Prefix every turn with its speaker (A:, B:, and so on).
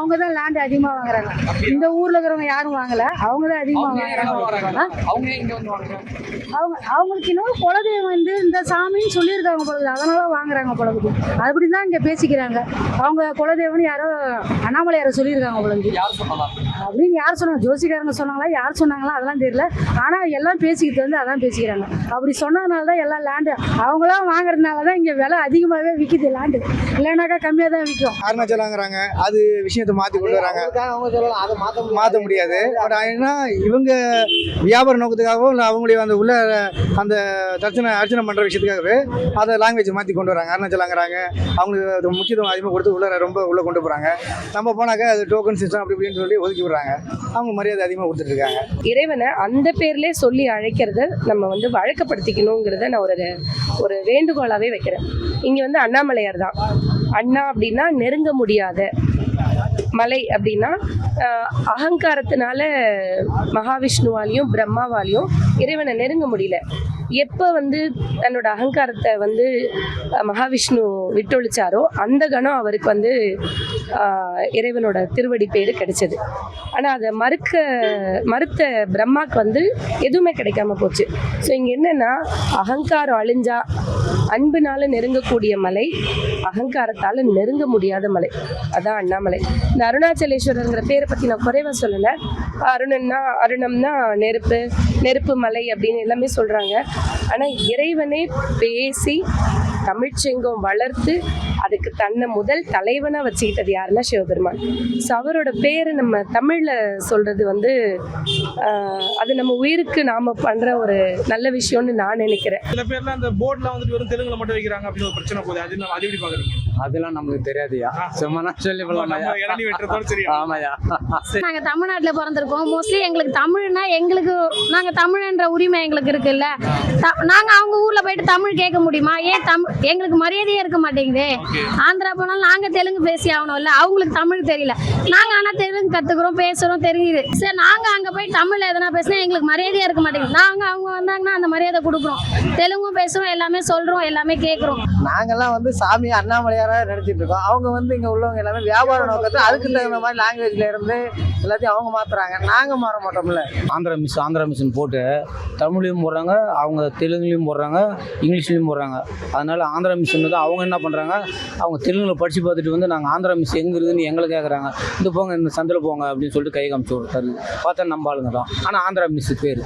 A: அவங்க தான் லேண்ட் அதிகமாக வாங்குறாங்க. இந்த ஊரில் இருக்கிறவங்க யாரும் வாங்கலை, அவங்க தான் அதிகமாக வாங்குறாங்க. அவங்களுக்கு இன்னும் குலதெய்வம் வந்து இந்த சாமின்னு சொல்லியிருக்காங்க பொழுது, அதனால வாங்குறாங்க பொழுது. அப்படி தான் இங்கே பேசிக்கிறாங்க. அவங்க குலதெய்வம்னு யாரோ அண்ணாமலையாரை சொல்லியிருக்காங்க பொழுது அப்படின்னு யார் சொன்னாங்க, ஜோசிக்காரங்க சொன்னாங்களா யார் சொன்னாங்களா அதெல்லாம் தெரியல. ஆனால் எல்லாம் பேசிக்கிட்டு வந்து அதான் பேசிக்கிறாங்க. அப்படி சொன்னதுனால தான் எல்லாம் லேண்டு அவங்களாம் வாங்குறதுனால தான் இங்கே விலை அதிகமாகவே விற்கிது. லேண்டு இல்லைனாக்கா கம்மியாக தான் விற்கும்.
B: அருணாச்சலாங்கிறாங்க, அது விஷயத்தை மாற்றி கொண்டு வராங்க. மாற்ற முடியாது. பட் ஏன்னா இவங்க வியாபார நோக்கத்துக்காகவும் இல்லை அவங்களுடைய அந்த உள்ள அந்த அர்ச்சனை பண்ணுற விஷயத்துக்காகவே அதை லாங்குவேஜ் மாற்றி கொண்டு வராங்க. அருணாச்சலாங்கிறாங்க, அவங்களுக்கு முக்கியத்துவம் அதிகமாக கொடுத்து உள்ளே கொண்டு போகிறாங்க. நம்ம போனாக்கா அது டோக்கன் சிஸ்டம் அப்படி இப்படின்னு சொல்லி ஒதுக்கி விடுறாங்க. அவங்க மரியாதை அதிகமாக கொடுத்துட்டு இருக்காங்க.
C: இறைவனை அந்த பேர்லேயே சொல்லி அழைக்கிறத நம்ம வந்து வழக்கப்படுத்திக்கணுங்கிறத நான் ஒரு வேண்டுகோளாகவே வைக்கிறேன். இங்கே வந்து அண்ணாமலையார் தான். அண்ணா அப்படின்னா நெருங்க முடியாத, மலை அப்படின்னா அகங்காரத்தினால மகாவிஷ்ணுவாலையும் பிரம்மாவாலையும் இறைவனை நெருங்க முடியல. எப்போ வந்து தன்னோட அகங்காரத்தை வந்து மகாவிஷ்ணு விட்டொழிச்சாரோ அந்த கணம் அவருக்கு வந்து இறைவனோட திருவடி பேர் கிடைச்சது. ஆனால் அதை மறுத்த பிரம்மாவுக்கு வந்து எதுவுமே கிடைக்காம போச்சு. ஸோ இங்கே என்னென்னா, அகங்காரம் அழிஞ்சா அன்புனால நெருங்கக்கூடிய மலை, அகங்காரத்தால் நெருங்க முடியாத மலை, அதான் அண்ணாமலை. இந்த அருணாச்சலேஸ்வரருங்கிற பேரை பற்றி நான் குறைவாக சொல்லலை. அருணம்னா நெருப்பு மலை அப்படின்னு எல்லாமே சொல்கிறாங்க. ஆனால் இறைவனே பேசி தமிழ்ச்செங்கம் வளர்த்து அதுக்கு தன்னை முதல் தலைவனாக வச்சுக்கிட்டது யாருன்னா சிவபெருமான். ஸோ அவரோட பேர் நம்ம தமிழில் சொல்கிறது வந்து அது நம்ம உயிருக்கு நாம் பண்ணுற ஒரு நல்ல விஷயம்னு நான் நினைக்கிறேன்.
D: சில பேர்லாம் அந்த போர்டில் வந்துட்டு வெறும் தெலுங்குல மட்டும் வைக்கிறாங்க அப்படின்னு ஒரு பிரச்சனை போகுது. அது எப்படி பார்க்குறீங்க?
E: அதெல்லாம் நமக்கு தெரியாதுயா, சும்மா சொல்லி ஆமாயா.
F: நாங்க தமிழ்நாட்டுல பிறந்திருக்கோம். மோஸ்ட்லி எங்களுக்கு தமிழ்னா நாங்க தமிழ்ன்ற உரிமை எங்களுக்கு இருக்குல்ல. நாங்க அவங்க ஊர்ல போயிட்டு தமிழ் கேட்க முடியுமா? ஏன் எங்களுக்கு மரியாதையே இருக்க மாட்டேங்குது. ஆந்திரா போனாலும் நாங்க தெலுங்கு பேசி ஆகணும்ல, அவங்களுக்கு தமிழ் தெரியல. நாங்க ஆனா தெலுங்கு கத்துக்கிறோம், பேசுறோம், தெரியுது. சரி, நாங்க அங்க போய் தமிழ்ல எதனா பேசினா எங்களுக்கு மரியாதையா இருக்க மாட்டேங்குது. அவங்க வந்தாங்கன்னா அந்த மரியாதை கொடுக்குறோம், தெலுங்கும் பேசுறோம், எல்லாமே சொல்றோம், எல்லாமே கேட்குறோம்.
G: நாங்கெல்லாம் வந்து சாமி அண்ணாமலையார நினைச்சிட்டு இருக்கோம். அவங்க வந்து இங்க உள்ளவங்க எல்லாமே வியாபார நோக்கத்தை அதுக்கு தகுந்த மாதிரி லாங்குவேஜ்ல இருந்து எல்லாத்தையும் அவங்க மாத்துறாங்க. நாங்க மாற மாட்டோம்ல.
E: ஆந்திரா மிஷின் போட்டு தமிழ்லையும் போடுறாங்க, அவங்க தெலுங்குலையும் போடுறாங்க, இங்கிலீஷ்லையும் போடுறாங்க. அதனால ஆந்திரா மிஷின் தான் அவங்க என்ன பண்ணுறாங்க, அவங்க தெலுங்குல படித்து பார்த்துட்டு வந்து நாங்கள் ஆந்திரா மிஷின் எங்கே இருக்குதுன்னு எங்களை கேட்குறாங்க. இந்த போங்க, இந்த சந்தில் போங்க அப்படின்னு சொல்லிட்டு கை காமிச்சு விட்டாரு. பார்த்தா நம்ம ஆளுங்க தான். ஆனால் ஆந்திரா மிஷின் பேர்